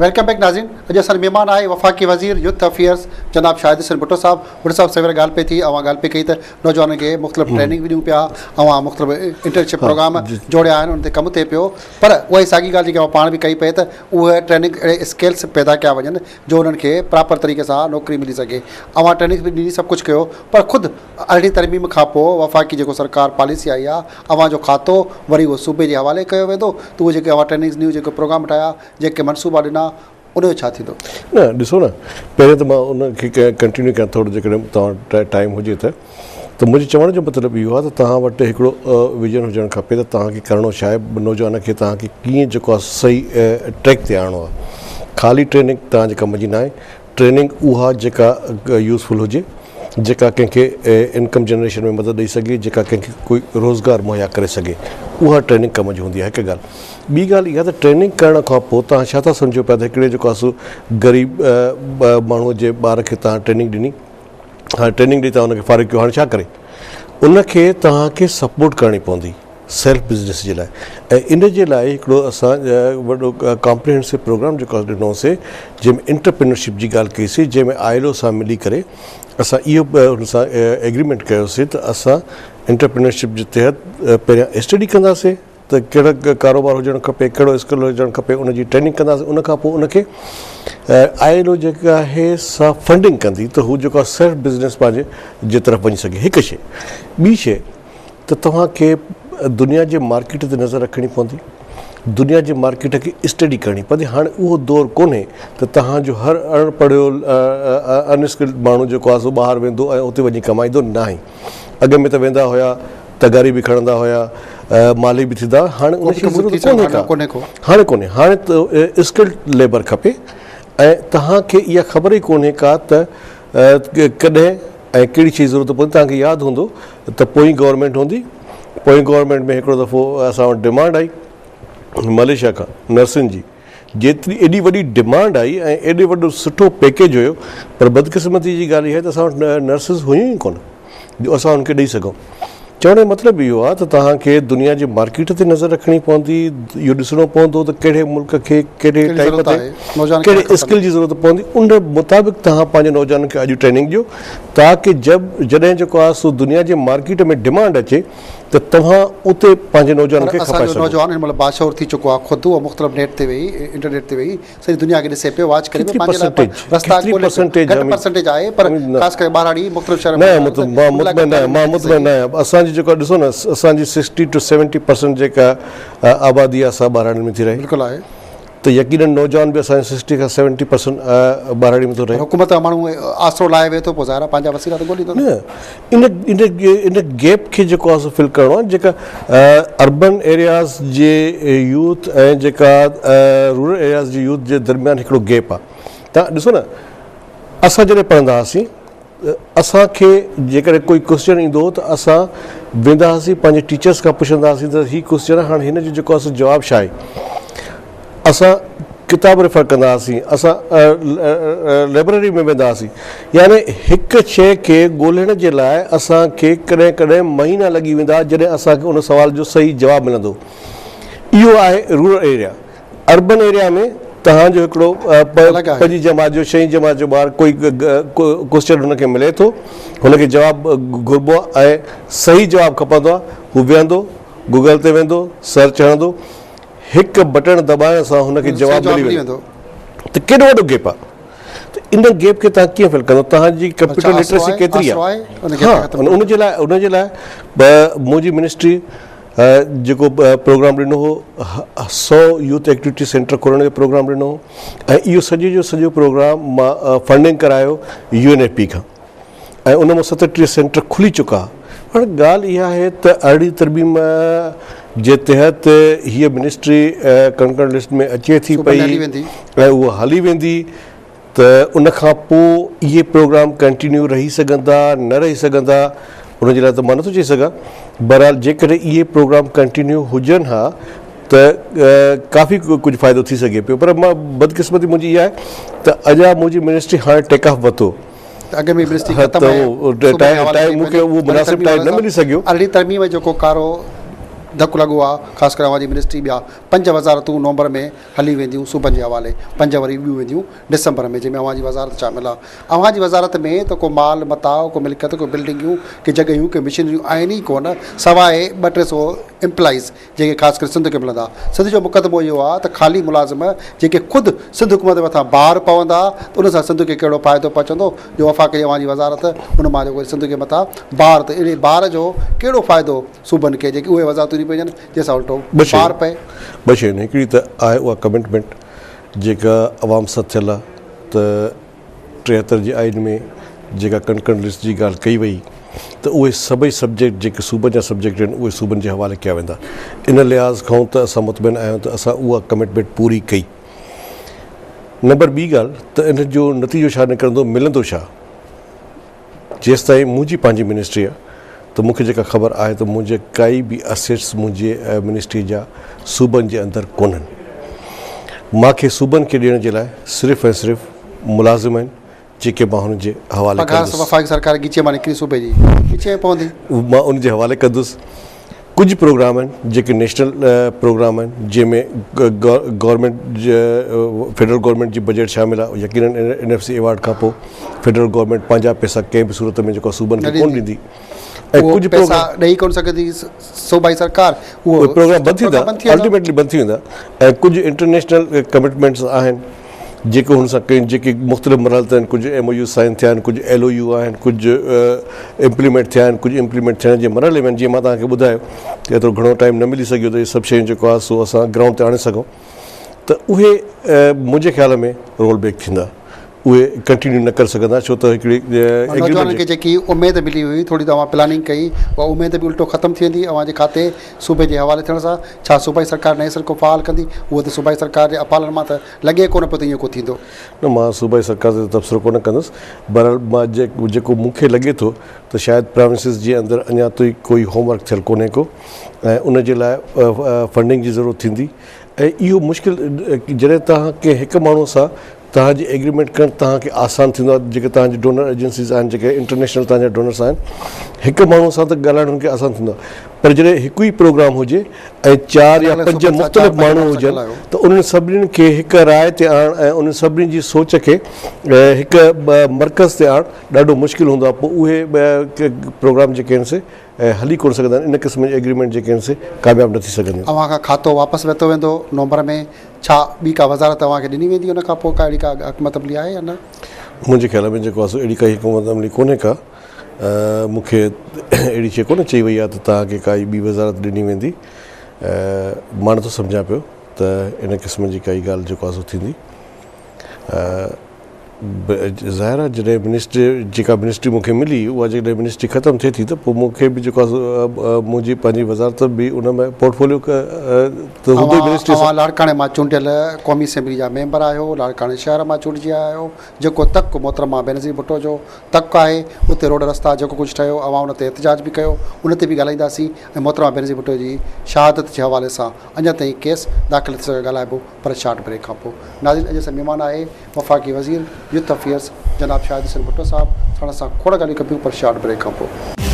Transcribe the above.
Welcome back नाज़रीन। अॼु असां महिमान आए वफ़ाक़ी वज़ीर यूथ अफेयर्स जनाब शाहिद हुसैन भुट्टो साहब सवेरे ॻाल्हि पई थी ॻाल्हि पई कई त नौजवाननि खे मुख़्तलिफ़ ट्रेनिंग बि ॾियूं पिया मुख़्तलिफ़ इंटर्नशिप प्रोग्राम जोड़िया आहिनि उन ते कमु थिए पियो पर उहा ई साॻी ॻाल्हि जेकी पाण बि कई पई त उहे ट्रेनिंग अहिड़े स्किल्स पैदा कया वञनि जो उन्हनि खे प्रॉपर तरीक़े सां नौकिरी मिली सघे। ट्रेनिंग बि ॾिनी सभु कुझु कयो पर ख़ुदि अहिड़ी तरमीम खां पोइ वफ़ाक़ी जेको सरकार पॉलिसी आई आहे जो खातो वरी उहो सूबे जे हवाले कयो वेंदो त उहे जेके ट्रेनिंग्स ॾिनियूं जेके प्रोग्राम ठाहिया जेके मनसूबा ॾिना उनजो छा थींदो? न ॾिसो न पहिरें त मां उनखे कंटिन्यू कयां थोरो जेकॾहिं तव्हां टाइम हुजे त मुंहिंजे चवण जो मतिलबु इहो आहे त तव्हां वटि हिकिड़ो विजन हुजणु खपे त तव्हांखे करिणो छा आहे, नौजवान खे तव्हांखे कीअं जेको आहे सही ट्रैक ते आणणो आहे। ख़ाली ट्रेनिंग तव्हांजे कम जी न आहे, ट्रेनिंग उहा जेका यूज़फुल हुजे, जेका कंहिंखे इनकम जनरेशन में मदद ॾेई सघे, जेका कंहिंखे कोई रोज़गारु मुहैया करे सघे, उहा ट्रेनिंग कम जी हूंदी आहे। हिकु ॻाल्हि ॿी ॻाल्हि इहा त ट्रेनिंग करण खां पोइ तव्हां छा था सम्झो पिया त हिकिड़े जेको आहे सो ग़रीब माण्हूअ जे ॿार खे तव्हां ट्रेनिंग ॾिनी, हाणे ट्रेनिंग ॾेई तव्हां हुनखे फारिग कयो, हाणे छा करे उनखे तव्हांखे सपोर्ट करणी पवंदी सेल्फ बिज़नेस जे लाइ। ऐं इन जे लाइ हिकिड़ो असां वॾो कॉम्प्रिहेंसिव प्रोग्राम जेको ॾिनोसीं जंहिंमें इंटरप्रेन्योरशिप जी ॻाल्हि कईसीं, जंहिंमें ILO सां मिली करे असां इहो हुन सां एग्रीमेंट कयोसीं त असां इंटरप्रेन्योरशिप जे तहत पहिरियां स्टडी कंदासीं त कहिड़ा कारोबार हुजणु खपे, कहिड़ो स्किल हुजणु खपे, उनजी ट्रेनिंग कंदासीं। उनखां पोइ उनखे ILO जेका आहे सा फंडिंग कंदी त हू जेको आहे सेल्फ बिज़नेस पंहिंजे जे तरफ़ वञी सघे। हिकु शइ। ॿी शइ त तव्हांखे दुनिया जे मार्केट ते नज़र रखणी पवंदी, दुनिया जे मार्केट खे स्टडी करणी पवंदी। हाणे उहो दौरु कोन्हे त तव्हांजो हर अनपढ़ियो अनस्किल्ड माण्हू जेको आहे सो ॿाहिरि वेंदो ऐं उते वञी कमाईंदो न आहे। अॻ में त वेंदा हुया, तगारी बि खणंदा हुया, माली बि थींदा, हाणे हाणे कोन्हे। हाणे त स्किल्ड लेबर खपे ऐं तव्हांखे इहा ख़बर ई कोन्हे का त कॾहिं ऐं कहिड़ी शइ ज़रूरत पवंदी। तव्हांखे यादि हूंदो त पोइ गवर्नमेंट हूंदी, पोइ गवर्नमेंट में हिकिड़ो दफ़ो असां वटि डिमांड आई मलेशिया खां नर्सियुनि जी, जेतिरी एॾी वॾी डिमांड आई ऐं एॾो वॾो सुठो पैकेज हुयो, पर बदकिस्मती जी ॻाल्हि इहा आहे त असां वटि नर्सिस हुयूं ई कोन जो असां हुनखे ॾेई सघूं। चवण जो मतिलबु इहो आहे त तव्हांखे दुनिया जे मार्केट ते नज़र रखणी पवंदी, इहो ॾिसणो पवंदो त कहिड़े मुल्क खे कहिड़े टाइप ते कहिड़े स्किल जी ज़रूरत पवंदी, उन मुताबिक़ तव्हां पंहिंजे नौजवाननि खे अॼु ट्रेनिंग ॾियो ताकी जॾहिं जेको आहे सो दुनिया जे मार्केट में डिमांड अचे त तव्हां उते पंहिंजे नौजवान खे खपाए सघो। नौजवान हिन महिल बादशाह थी चुको आहे, ख़ुदि उहो मुख़्तलिफ़ नेट ते वेही इंटरनेट ते वेही सॼी दुनिया खे ॾिसे पियो, वाच करे परसेंटेज आहे पर ख़ासि करे ॿारहाड़ी मुख़्तलिफ़ शहर मां मुतमइन आहियां। असांजी जेको ॾिसो न असांजी 60 to 70% जेका आबादी आहे सा ॿारहाड़ी में थी रहे। बिल्कुलु आहे त यकीनन नौजवान बि असांजे 60 खां 70% ॿारहाड़ी में थो रहे। हुकूमत माण्हू आसरो लाहे वेहे थो, पोइ ज़ाहिर आहे पंहिंजा वसीला त ॻोल्ही थो न। इन गैप खे जेको आहे सो फिल करिणो आहे, जेका अर्बन एरियाज़ जे यूथ ऐं जेका रूरल एरियाज़ जे यूथ जे दरमियान हिकिड़ो गैप आहे। तव्हां ॾिसो न असां जॾहिं पढ़ंदा हुआसीं असांखे जेकॾहिं कोई क्वेश्चन ईंदो हो त असां वेंदा हुआसीं पंहिंजे टीचर्स खां पुछंदा हुआसीं त हीउ क्वेश्चन आहे, हाणे हिन जो जेको आहे सो जवाबु छा आहे। असां किताब रेफर कंदा हुआसीं, असां लाइब्रेरी में वेंदा हुआसीं, यानी हिकु शइ खे ॻोल्हण जे लाइ असांखे कॾहिं कॾहिं महीना लॻी वेंदा जॾहिं असांखे उन सुवाल जो सही जवाबु मिलंदो। इहो आहे रूरल एरिया। अर्बन एरिया में तव्हांजो हिकिड़ो 5वीं जमात जो 6वीं जमात जो ॿारु कोई क्वेश्चन हुनखे मिले थो, हुनखे जवाबु घुरिबो आहे ऐं सही जवाबु खपंदो आहे, हू वेहंदो गूगल ते वेंदो सर्च हणंदो, हिकु बटण दॿाइण सां हुनखे जवाबु मिली वेंदो। त केॾो वॾो गैप आहे। त इन गैप खे तव्हां कीअं फिल कंदो? तव्हांजी कंप्यूटर लिटरेसी केतिरी आहे? हा, उनजे लाइ मुंहिंजी मिनिस्ट्री जेको प्रोग्राम ॾिनो हो 100 यूथ एक्टिविटी सेंटर खोलण जो प्रोग्राम ॾिनो हो ऐं इहो सॼे जो सॼो प्रोग्राम मां फंडिंग करायो UNFP खां ऐं उन मां 37 सेंटर खुली चुका। हाणे ॻाल्हि इहा आहे त अहिड़ी तरमीम जे तहत हीअ मिनिस्ट्री कंकड़ लिस्ट में अचे थी पई ऐं उहा हली वेंदी त उनखां पोइ इहे प्रोग्राम कंटिन्यू रही सघंदा न रही सघंदा, उनजे लाइ त मां नथो चई सघां। बहरहाल जेकॾहिं इहे प्रोग्राम कंटिन्यू हुजनि हा त काफ़ी कुझु फ़ाइदो थी सघे पियो, पर मां बदकिस्मती मुंहिंजी इहा आहे त अञा मुंहिंजी मिनिस्ट्री हाणे टेक ऑफ वरितो अॻ में मिनिस्ट्री मूंखे उहो मुनासिब टाइम न मिली सघियो। अहिड़ी तरमीम जेको कारो धकु लॻो आहे ख़ासि करे अवां जी मिनिस्ट्री ॿिया 5 वज़ारतूं नवंबर में हली वेंदियूं सूबनि जे हवाले 5 वरी ॿियूं वेंदियूं डिसंबर में जंहिंमें अवां जी वज़ारत शामिल आहे अवां जी वज़ारत में त को माल मताओ को मिल्कियत को बिल्डिंगियूं के जॻहियूं के मशीनरियूं आहिनि ई कोन सवाइ 200-300 एम्प्लॉइज़ जेके ख़ासि करे सिंध खे मिलंदा सिंध जो मुक़दमो इहो आहे त ख़ाली मुलाज़िम जेके ख़ुदि सिंध हुकूमत जे मथां ॿार पवंदा त उन सां सिंध खे कहिड़ो फ़ाइदो पहुचंदो जो वफ़ाक़ी अवां जी वज़ारत उन मां जेको सिंध जे मथां ॿार त अहिड़े ॿार जो कहिड़ो फ़ाइदो सूबनि खे जेके उहे वज़ारतूं थी पइजनि जंहिंसां उल्टो ॿार पए ॿ शयूं हिकिड़ी त आहे उहा कमिटमेंट जेका अवाम सां थियल आहे त 73 जी आइन में जेका कणकण लिस्ट जी ॻाल्हि कई वई त उहे सभई सब्जेक्ट जेके सूबनि जा सब्जेक्ट आहिनि उहे सूबनि जे हवाले कया वेंदा इन लिहाज़ खां त असां मुतमिन आहियूं त असां उहा कमिटमेंट पूरी कई नंबर ॿी ॻाल्हि त इन जो नतीजो छा निकिरंदो मिलंदो छा जेसि ताईं मुंहिंजी पंहिंजी मिनिस्ट्री आहे त मूंखे जेका ख़बर आहे त मुंहिंजे काई बि असेट्स मुंहिंजे मिनिस्ट्री जा सूबनि जे अंदरि कोन्हनि मूंखे सूबनि खे ॾियण जे लाइ सिर्फ़ु ऐं सिर्फ़ु मुलाज़िम आहिनि जेके मां हुन जे हवाले वफ़ाक़ी सरकार ॻीचे मां निकिरी सूबे जी ॻीचे पवंदी मां उन जे हवाले कंदुसि कुझु प्रोग्राम आहिनि जेके नेशनल प्रोग्राम आहिनि जंहिंमें गवर्नमेंट फेडरल गवर्नमेंट जी बजट शामिल आहे यकीनन NFC अवार्ड खां पोइ फेडरल गवर्नमेंट पंहिंजा पैसा कंहिं बि सूरत में जेको सूबनि खे कोन ॾींदी ऐं कुझु पैसा ॾेई कोन सघंदी सूबाई सरकार उहो प्रोग्राम बंदि थींदा अल्टीमेटली बंदि थी वेंदा ऐं कुझु इंटरनेशनल कमिटमेंट्स आहिनि जेके हुन सां कई जेके मुख़्तलिफ़ मरहलत आहिनि कुझु MOU साइन थिया आहिनि कुझु LOU आहिनि कुझु इम्प्लीमेंट थिया आहिनि कुझु इम्प्लीमेंट थियण जे मरहले में आहिनि जीअं मां तव्हांखे ॿुधायो त एतिरो घणो टाइम न मिली सघियो त इहे सभु शयूं जेको आहे सो असां ग्राउंड ते आणे सघूं त उहे मुंहिंजे ख़्याल में रोल बैक थींदा उहे कंटिन्यू न करे सघंदा छो त हिकिड़ी नौजवाननि खे जेकी उमेद मिली हुई थोरी तव्हां प्लानिंग कई उहा उमेद बि उल्टो ख़तमु थी वेंदी अव्हां जे खाते सूबे जे हवाले थियण सां छा सूबाई सरकार नए सिर को फ़ाल कंदी उहो त सूबाई सरकार जे अपालनि मां त लॻे कोन पियो त ईअं को थींदो न मां सूबाई सरकार ते तबसरो कोन कंदुसि बहरहाल मां जेको मूंखे लॻे थो त शायदि प्राइमिसिस जे अंदरि अञा ताईं कोई होमवर्क थियल कोन्हे को ऐं उन जे लाइ फंडिंग जी ज़रूरत थींदी ऐं इहो मुश्किल जॾहिं तव्हांखे हिकु माण्हू सां तव्हांजी एग्रीमेंट करणु तव्हांखे आसानु थींदो आहे जेके तव्हांजी डोनर एजेंसीज़ आहिनि जेके इंटरनेशनल तव्हांजा डोनर्स आहिनि हिकु माण्हू सां त ॻाल्हाइण हुनखे आसानु थींदो आहे पर जॾहिं हिकु ई प्रोग्राम हुजे ऐं 4 या 5 मुख़्तलिफ़ माण्हू हुजनि त उन्हनि सभिनीनि खे हिकु राय ते आणणु ऐं उन्हनि सभिनी जी सोच खे हिकु मर्कज़ ते आणणु ॾाढो मुश्किल हूंदो आहे पोइ उहे प्रोग्राम जेके आहिनि से हली कोन सघंदा आहिनि इन क़िस्म जी एग्रीमेंट जेके आहिनि से कामयाबु न थी सघंदियूं अव्हां खां खातो वापसि वरितो वेंदो नवंबर में छा ॿी का वज़ारत तव्हांखे ॾिनी वेंदी उन खां पोइ का अहिड़ी का हुकूमत अमली आहे या न मुंहिंजे ख़्याल में जेको आहे अहिड़ी काई हुकूमत अमली कोन्हे का मूंखे अहिड़ी शइ कोन चई वई आहे त तव्हांखे काई ॿी वज़ारत ॾिनी वेंदी मां नथो सम्झां पियो त इन क़िस्म जी काई ॻाल्हि जेको आहे सो थींदी ज़ाहिर आहे जॾहिं जेका मिनिस्ट्री मूंखे मिली उहा जॾहिं मिनिस्ट्री ख़तमु थिए थी त पोइ मूंखे बि जेको आहे मुंहिंजी पंहिंजी वज़ारत बि उन में पोर्टफोलियो त हूंदो ई मिनिस्ट्री लाड़काणे मां चूंडियल क़ौमी असेंबली जा मेंबर आहियो लाड़काणे शहर मां चूंडिजी आहियो जेको तक मोहतरमा बेनज़ीर भुट्टो जो तक आहे उते रोड रस्ता जेको कुझु ठहियो अवां उन ते एहतिजाज बि कयो उन ते बि ॻाल्हाईंदासीं ऐं मोहतरमा बेनज़ीर भुट्टो जी शहादत जे हवाले सां अञा ताईं केस दाख़िल थी सघे ॻाल्हाइबो पर शॉर्ट ब्रेक खां पोइ नाज़रीन अॼु असां महिमान आहे वफ़ाक़ी वज़ीर यूथ अफेयर्स जनाब शाहिद हुसैन भुट्टो साहब साण सां खोड़ ॻाल्हियूं कबियूं पर शॉर्ट ब्रेक खां पोइ